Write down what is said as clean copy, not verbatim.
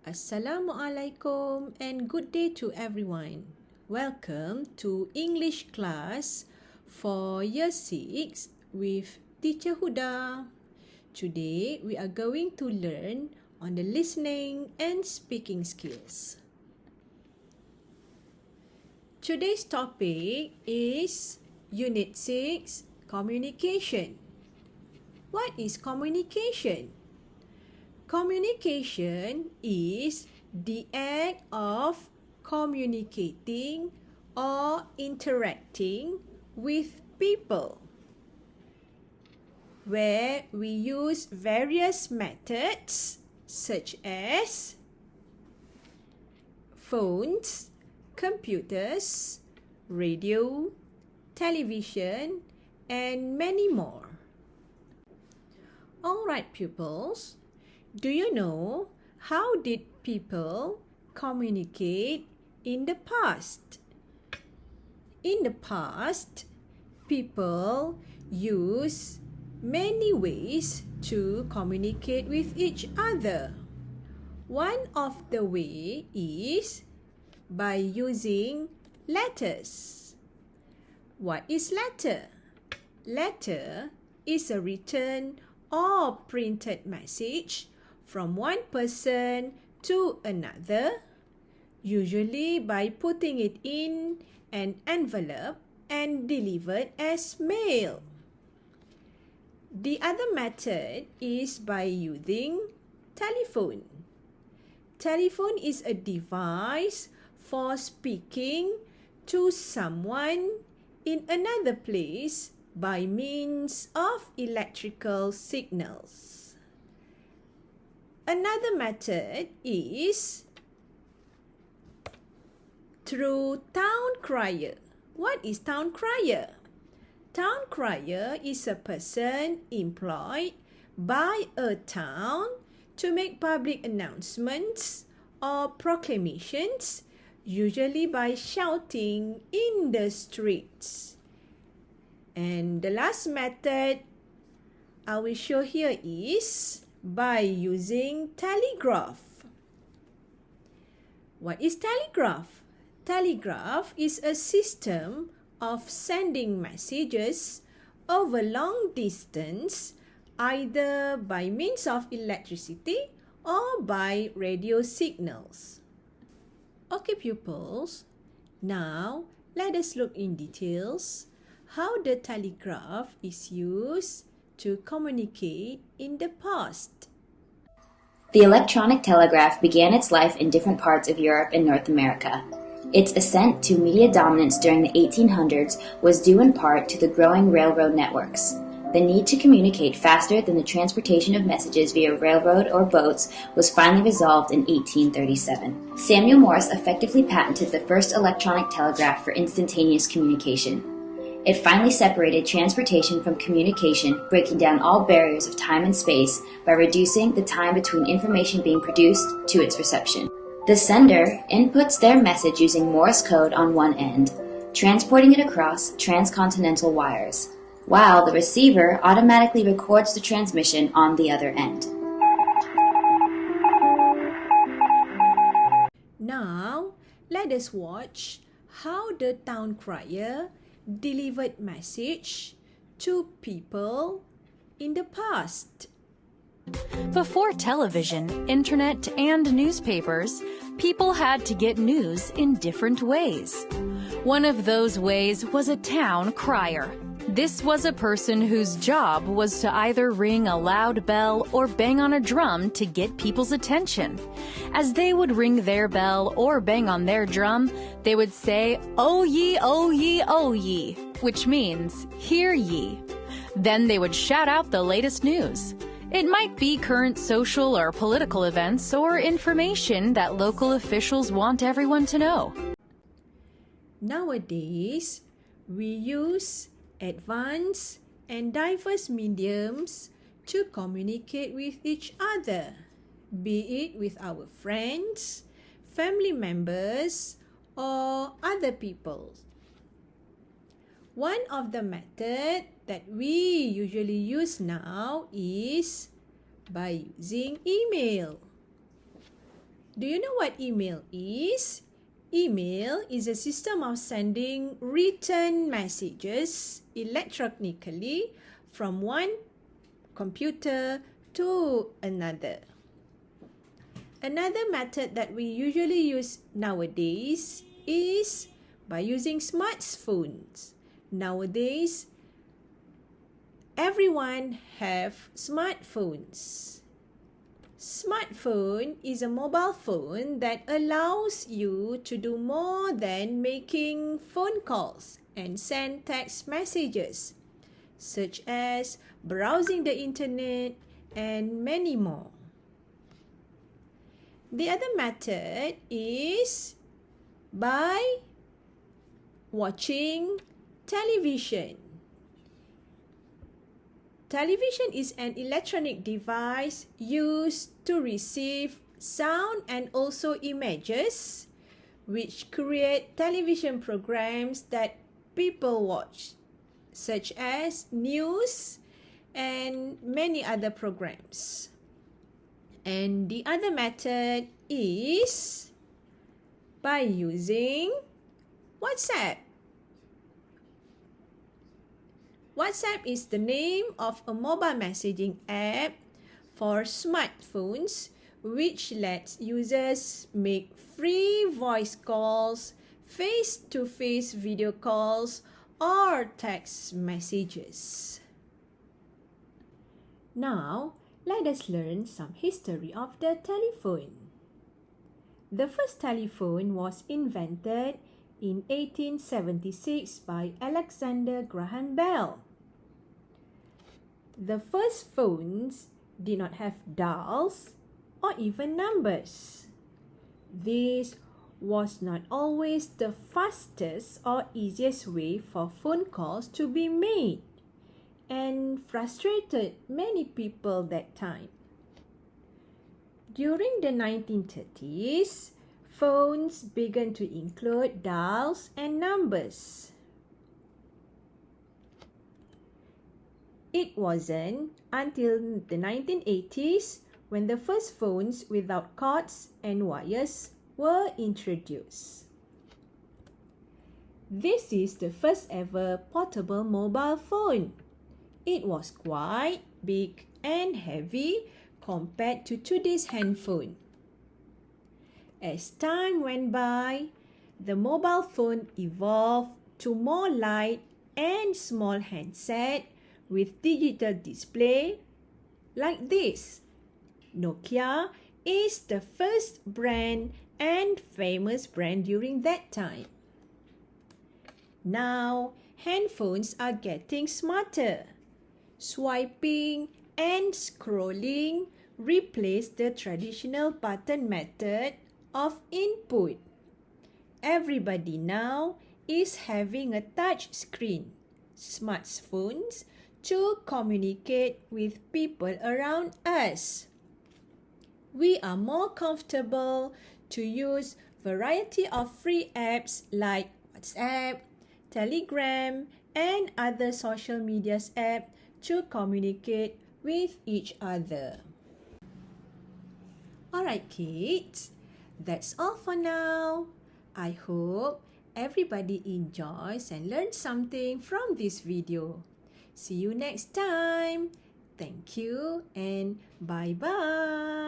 Assalamualaikum and good day to everyone. Welcome to English class for Year 6 with Teacher Huda. Today we are going to learn on the listening and speaking skills. Today's topic is Unit 6, Communication. What is communication? Communication is the act of communicating or interacting with people, where we use various methods such as phones, computers, radio, television, and many more. Alright, pupils. Do you know how did people communicate in the past? In the past, people used many ways to communicate with each other. One of the way is by using letters. What is letter? Letter is a written or printed message from one person to another, usually by putting it in an envelope and delivered as mail. The other method is by using telephone. Telephone is a device for speaking to someone in another place by means of electrical signals. Another method is through town crier. What is town crier? Town crier is a person employed by a town to make public announcements or proclamations, usually by shouting in the streets. And the last method I will show here is by using telegraph. What is telegraph? Telegraph is a system of sending messages over long distance, either by means of electricity or by radio signals. Okay, pupils. Now, let us look in details how the telegraph is used to communicate in the past. The electronic telegraph began its life in different parts of Europe and North America. Its ascent to media dominance during the 1800s was due in part to the growing railroad networks. The need to communicate faster than the transportation of messages via railroad or boats was finally resolved in 1837. Samuel Morse effectively patented the first electronic telegraph for instantaneous communication. It finally separated transportation from communication, breaking down all barriers of time and space by reducing the time between information being produced to its reception. The sender inputs their message using Morse code on one end, transporting it across transcontinental wires, while the receiver automatically records the transmission on the other end. Now, let us watch how the town crier delivered message to people in the past. Before television, internet, and newspapers, people had to get news in different ways. One of those ways was a town crier. This was a person whose job was to either ring a loud bell or bang on a drum to get people's attention. As they would ring their bell or bang on their drum, they would say, "O ye, O ye, O ye," which means, "Hear ye." Then they would shout out the latest news. It might be current social or political events or information that local officials want everyone to know. Nowadays, we use advanced and diverse mediums to communicate with each other, be it with our friends, family members, or other people. One of the methods that we usually use now is by using email. Do you know what email is? Email is a system of sending written messages electronically from one computer to another. Another method that we usually use nowadays is by using smartphones. Nowadays, everyone have smartphones. Smartphone is a mobile phone that allows you to do more than making phone calls and send text messages, such as browsing the internet and many more. The other method is by watching television. Television is an electronic device used to receive sound and also images, which create television programs that people watch, such as news and many other programs. And the other method is by using WhatsApp. WhatsApp is the name of a mobile messaging app for smartphones which lets users make free voice calls, face-to-face video calls, or text messages. Now, let us learn some history of the telephone. The first telephone was invented in 1876 by Alexander Graham Bell. The first phones did not have dials or even numbers. This was not always the fastest or easiest way for phone calls to be made and frustrated many people that time. During the 1930s, phones began to include dials and numbers. It wasn't until the 1980s when the first phones without cords and wires were introduced. This is the first ever portable mobile phone. It was quite big and heavy compared to today's handphone. As time went by, the mobile phone evolved to more light and small handset with digital display like this. Nokia is the first brand and famous brand during that time. Now, handphones are getting smarter. Swiping and scrolling replace the traditional button method of input. Everybody now is having a touch screen, smartphones, to communicate with people around us. We are more comfortable to use variety of free apps like WhatsApp, Telegram, and other social media apps to communicate with each other. Alright kids, that's all for now. I hope everybody enjoys and learns something from this video. See you next time. Thank you and bye-bye.